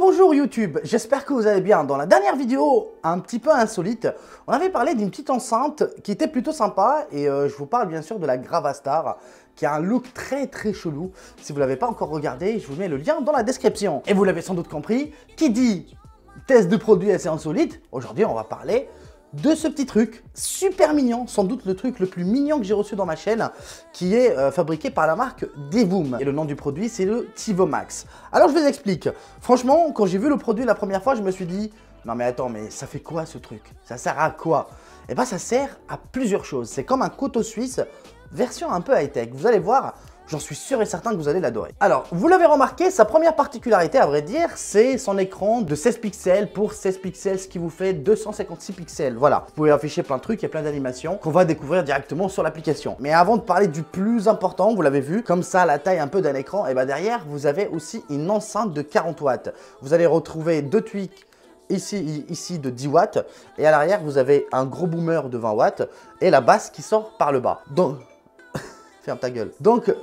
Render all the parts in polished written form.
Bonjour YouTube, j'espère que vous allez bien. Dans la dernière vidéo, un petit peu insolite, on avait parlé d'une petite enceinte qui était plutôt sympa et je vous parle bien sûr de la Gravastar qui a un look très chelou. Si vous ne l'avez pas encore regardé, je vous mets le lien dans la description. Et vous l'avez sans doute compris, qui dit test de produit assez insolite, aujourd'hui on va parler de ce petit truc super mignon, sans doute le truc le plus mignon que j'ai reçu dans ma chaîne, qui est fabriqué par la marque Devoom. Et le nom du produit, c'est le Tivomax. Alors je vous explique. Franchement, quand j'ai vu le produit la première fois, je me suis dit, non mais attends, mais ça fait quoi ce truc? Ça sert à quoi? Eh bien ça sert à plusieurs choses. C'est comme un couteau suisse, version un peu high-tech. Vous allez voir, j'en suis sûr et certain que vous allez l'adorer. Alors, vous l'avez remarqué, sa première particularité, à vrai dire, c'est son écran de 16 pixels pour 16 pixels, ce qui vous fait 256 pixels. Voilà, vous pouvez afficher plein de trucs et plein d'animations qu'on va découvrir directement sur l'application. Mais avant de parler du plus important, vous l'avez vu, comme ça, la taille un peu d'un écran, et bien derrière, vous avez aussi une enceinte de 40 watts. Vous allez retrouver deux tweaks ici de 10 watts, et à l'arrière, vous avez un gros boomer de 20 watts, et la basse qui sort par le bas. Donc, ferme ta gueule. Donc,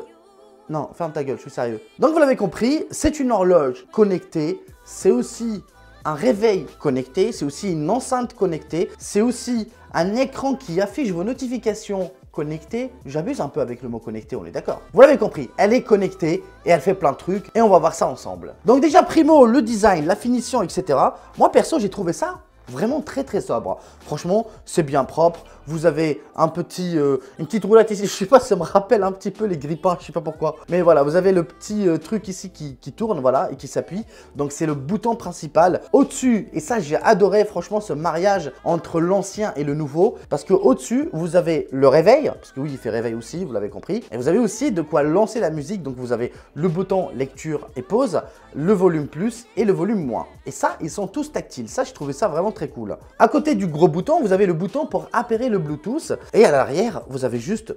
non, ferme ta gueule, je suis sérieux. Donc vous l'avez compris, c'est une horloge connectée, c'est aussi un réveil connecté, c'est aussi une enceinte connectée, c'est aussi un écran qui affiche vos notifications connectées. J'abuse un peu avec le mot connecté, on est d'accord. Vous l'avez compris, elle est connectée et elle fait plein de trucs et on va voir ça ensemble. Donc déjà primo, le design, la finition, etc. Moi perso, j'ai trouvé ça vraiment très sobre. Franchement, c'est bien propre. Vous avez un petit, une petite roulette ici. Je sais pas, ça me rappelle un petit peu les grippins, je sais pas pourquoi. Mais voilà, vous avez le petit truc ici qui tourne, voilà, et qui s'appuie. Donc c'est le bouton principal. Au-dessus, et ça j'ai adoré franchement ce mariage entre l'ancien et le nouveau. Parce que au-dessus, vous avez le réveil. Parce que oui, il fait réveil aussi, vous l'avez compris. Et vous avez aussi de quoi lancer la musique. Donc vous avez le bouton lecture et pause, le volume plus et le volume moins. Et ça, ils sont tous tactiles. Ça, je trouvais ça vraiment très cool. À côté du gros bouton, vous avez le bouton pour appairer le Bluetooth. Et à l'arrière, vous avez juste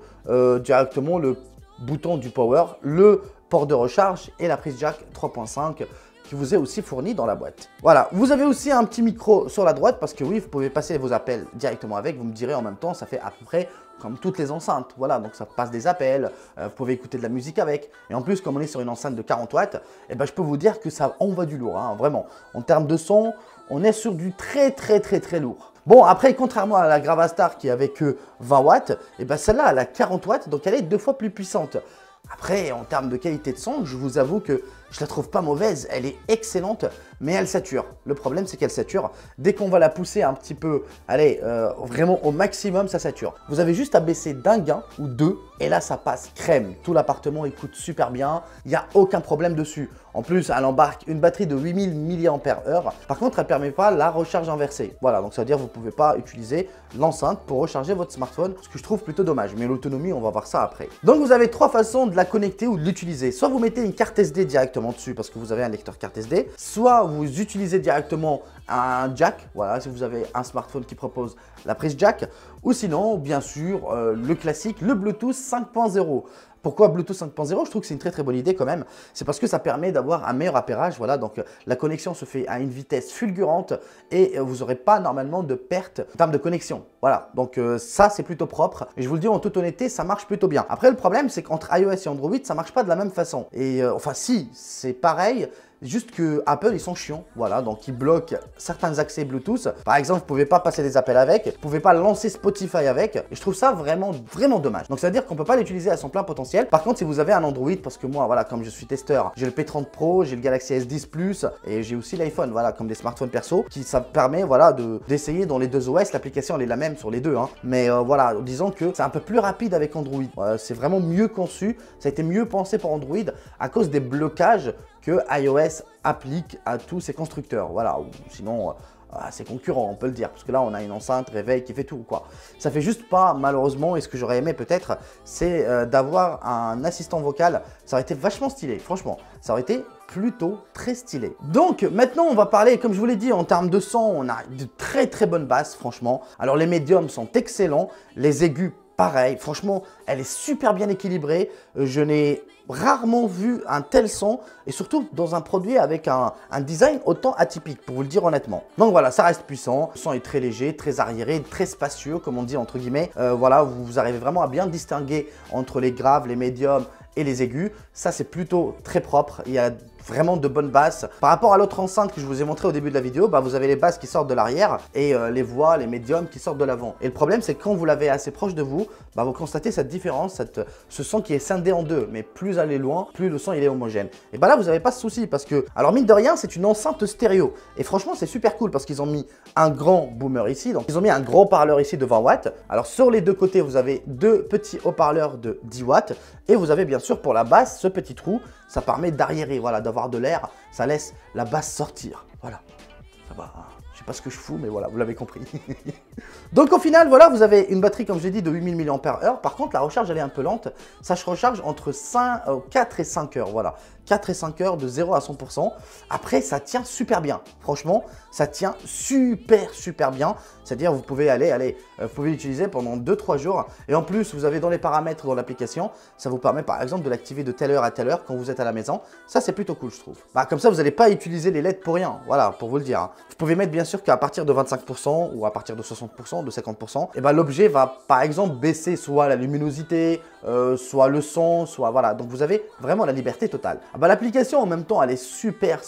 directement le bouton du power, le port de recharge et la prise jack 3.5 qui vous est aussi fourni dans la boîte. Voilà, vous avez aussi un petit micro sur la droite parce que oui, vous pouvez passer vos appels directement avec. Vous me direz en même temps, ça fait à peu près comme toutes les enceintes. Voilà, donc ça passe des appels, vous pouvez écouter de la musique avec. Et en plus, comme on est sur une enceinte de 40 watts, eh ben, je peux vous dire que ça envoie du lourd, hein, vraiment. En termes de son, on est sur du très lourd. Bon, après, contrairement à la Gravastar qui avait que 20 watts, eh ben celle-là, elle a 40 watts, donc elle est 2 fois plus puissante. Après, en termes de qualité de son, je vous avoue que je la trouve pas mauvaise, elle est excellente, mais elle sature. Le problème, c'est qu'elle sature. Dès qu'on va la pousser un petit peu, allez, vraiment au maximum, ça sature. Vous avez juste à baisser d'un gain ou deux, et là, ça passe crème. Tout l'appartement écoute super bien, il n'y a aucun problème dessus. En plus, elle embarque une batterie de 8000 mAh. Par contre, elle ne permet pas la recharge inversée. Voilà, donc ça veut dire que vous ne pouvez pas utiliser l'enceinte pour recharger votre smartphone, ce que je trouve plutôt dommage. Mais l'autonomie, on va voir ça après. Donc, vous avez trois façons de la connecter ou de l'utiliser. Soit vous mettez une carte SD directement dessus parce que vous avez un lecteur carte SD. Soit vous utilisez directement un jack. Voilà, si vous avez un smartphone qui propose la prise jack. Ou sinon, bien sûr, le classique, le Bluetooth 5.0. Pourquoi Bluetooth 5.0? Je trouve que c'est une très bonne idée quand même. C'est parce que ça permet d'avoir un meilleur appairage. Voilà, donc la connexion se fait à une vitesse fulgurante et vous n'aurez pas normalement de perte en termes de connexion. Voilà, donc ça c'est plutôt propre. Et je vous le dis en toute honnêteté, ça marche plutôt bien. Après le problème c'est qu'entre iOS et Android, ça marche pas de la même façon. Et enfin si, c'est pareil. Juste que Apple, ils sont chiants, voilà, donc ils bloquent certains accès Bluetooth. Par exemple, vous ne pouvez pas passer des appels avec, vous ne pouvez pas lancer Spotify avec, et je trouve ça vraiment dommage. Donc, ça veut dire qu'on ne peut pas l'utiliser à son plein potentiel. Par contre, si vous avez un Android, parce que moi, voilà, comme je suis testeur, j'ai le P30 Pro, j'ai le Galaxy S10 Plus, et j'ai aussi l'iPhone, voilà, comme des smartphones perso, qui ça permet, voilà, d'essayer dans les deux OS. L'application, elle est la même sur les deux, hein. Mais voilà, disons que c'est un peu plus rapide avec Android. C'est vraiment mieux conçu, ça a été mieux pensé pour Android à cause des blocages que iOS applique à tous ses constructeurs. Voilà, ou sinon à ses concurrents, on peut le dire, parce que là on a une enceinte réveil qui fait tout quoi. Ça fait juste pas malheureusement, et ce que j'aurais aimé peut-être, c'est d'avoir un assistant vocal. Ça aurait été vachement stylé, franchement, ça aurait été plutôt très stylé. Donc maintenant on va parler, comme je vous l'ai dit, en termes de son, on a de très bonnes basses franchement. Alors les médiums sont excellents, les aigus pareil, franchement, elle est super bien équilibrée. Je n'ai rarement vu un tel son et surtout dans un produit avec un design autant atypique, pour vous le dire honnêtement. Donc voilà, ça reste puissant. Le son est très léger, très arriéré, très spacieux, comme on dit entre guillemets. Voilà, vous arrivez vraiment à bien distinguer entre les graves, les médiums et les aigus. Ça, c'est plutôt très propre. Il y a vraiment de bonnes basses. Par rapport à l'autre enceinte que je vous ai montré au début de la vidéo, bah, vous avez les basses qui sortent de l'arrière et les voix, les médiums qui sortent de l'avant. Et le problème, c'est que quand vous l'avez assez proche de vous, bah, vous constatez cette différence, ce son qui est scindé en deux. Mais plus vous allez loin, plus le son il est homogène. Et bah là, vous n'avez pas ce souci parce que, alors mine de rien, c'est une enceinte stéréo. Et franchement, c'est super cool parce qu'ils ont mis un grand boomer ici. Donc, ils ont mis un gros haut-parleur ici de 20 watts. Alors, sur les deux côtés, vous avez deux petits haut-parleurs de 10 watts. Et vous avez bien sûr pour la basse, ce petit trou. Ça permet d'arriérer, voilà, d'avoir de l'air. Ça laisse la basse sortir. Voilà. Ça va. Je sais pas ce que je fous, mais voilà, vous l'avez compris. Donc au final, voilà, vous avez une batterie, comme je l'ai dit, de 8000 mAh. Par contre, la recharge, elle est un peu lente. Ça se recharge entre 4 et 5 heures, voilà. 4 et 5 heures de 0 à 100%. Après, ça tient super bien. Franchement, ça tient super bien. C'est-à-dire, vous pouvez vous pouvez l'utiliser pendant 2-3 jours. Et en plus, vous avez dans les paramètres dans l'application, ça vous permet par exemple de l'activer de telle heure à telle heure quand vous êtes à la maison. Ça, c'est plutôt cool, je trouve. Bah, comme ça, vous n'allez pas utiliser les LED pour rien. Voilà, pour vous le dire. Vous pouvez mettre bien sûr qu'à partir de 25% ou à partir de 60%, de 50%, et ben l'objet va par exemple baisser soit la luminosité, soit le son, soit voilà. Donc vous avez vraiment la liberté totale. Ah bah, l'application en même temps, elle est super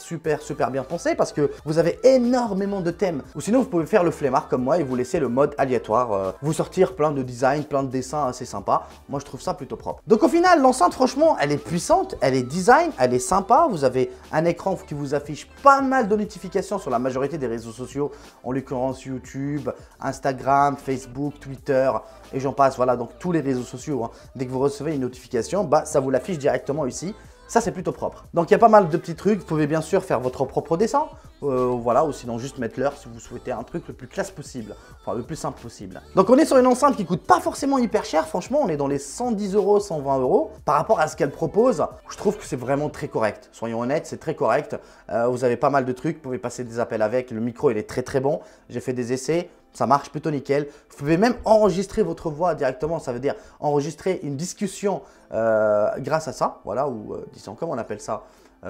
bien pensée parce que vous avez énormément de thèmes. Ou sinon, vous pouvez faire le flemmard comme moi et vous laisser le mode aléatoire, vous sortir plein de designs, plein de dessins assez sympas. Moi, je trouve ça plutôt propre. Donc au final, l'enceinte, franchement, elle est puissante, elle est design, elle est sympa. Vous avez un écran qui vous affiche pas mal de notifications sur la majorité des réseaux sociaux, en l'occurrence YouTube, Instagram, Facebook, Twitter et j'en passe. Voilà, donc tous les réseaux sociaux. Hein. Dès que vous recevez une notification, bah, ça vous l'affiche directement ici. Ça, c'est plutôt propre. Donc, il y a pas mal de petits trucs. Vous pouvez bien sûr faire votre propre dessin. Voilà, ou sinon juste mettre l'heure si vous souhaitez un truc le plus classe possible. Enfin, le plus simple possible. Donc, on est sur une enceinte qui coûte pas forcément hyper cher. Franchement, on est dans les 110 €, 120 €. Par rapport à ce qu'elle propose, je trouve que c'est vraiment très correct. Soyons honnêtes, c'est très correct. Vous avez pas mal de trucs. Vous pouvez passer des appels avec. Le micro, il est très bon. J'ai fait des essais. Ça marche plutôt nickel. Vous pouvez même enregistrer votre voix directement. Ça veut dire enregistrer une discussion grâce à ça. Voilà, ou disons, comment on appelle ça,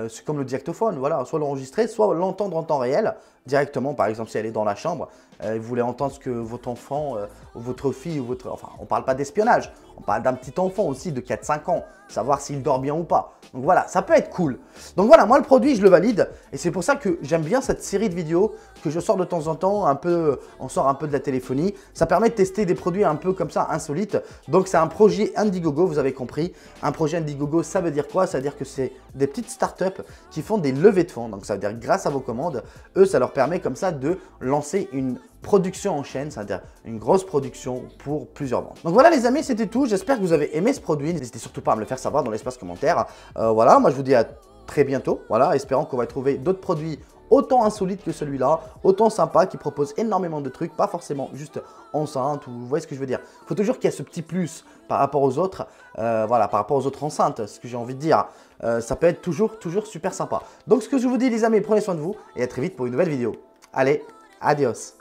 c'est comme le dictaphone. Voilà, soit l'enregistrer, soit l'entendre en temps réel directement. Par exemple, si elle est dans la chambre, vous voulez entendre ce que votre enfant, votre fille ou votre... Enfin, on ne parle pas d'espionnage. On parle d'un petit enfant aussi de 4-5 ans. Savoir s'il dort bien ou pas. Donc voilà, ça peut être cool. Donc voilà, moi le produit, je le valide. Et c'est pour ça que j'aime bien cette série de vidéos que je sors de temps en temps. On sort un peu de la téléphonie. Ça permet de tester des produits un peu comme ça, insolites. Donc c'est un projet Indiegogo, vous avez compris. Un projet Indiegogo, ça veut dire quoi? Ça veut dire que c'est des petites startups qui font des levées de fonds. Donc ça veut dire grâce à vos commandes, eux, ça leur permet comme ça de lancer une production en chaîne, c'est-à-dire une grosse production pour plusieurs ventes. Donc voilà les amis, c'était tout. J'espère que vous avez aimé ce produit. N'hésitez surtout pas à me le faire savoir dans l'espace commentaire. Voilà, moi je vous dis à très bientôt. Voilà, espérant qu'on va trouver d'autres produits autant insolites que celui-là, autant sympa, qui propose énormément de trucs, pas forcément juste enceinte, ou vous voyez ce que je veux dire. Il faut toujours qu'il y ait ce petit plus par rapport aux autres, voilà, par rapport aux autres enceintes, ce que j'ai envie de dire. Ça peut être toujours super sympa. Donc ce que je vous dis les amis, prenez soin de vous et à très vite pour une nouvelle vidéo. Allez, adios.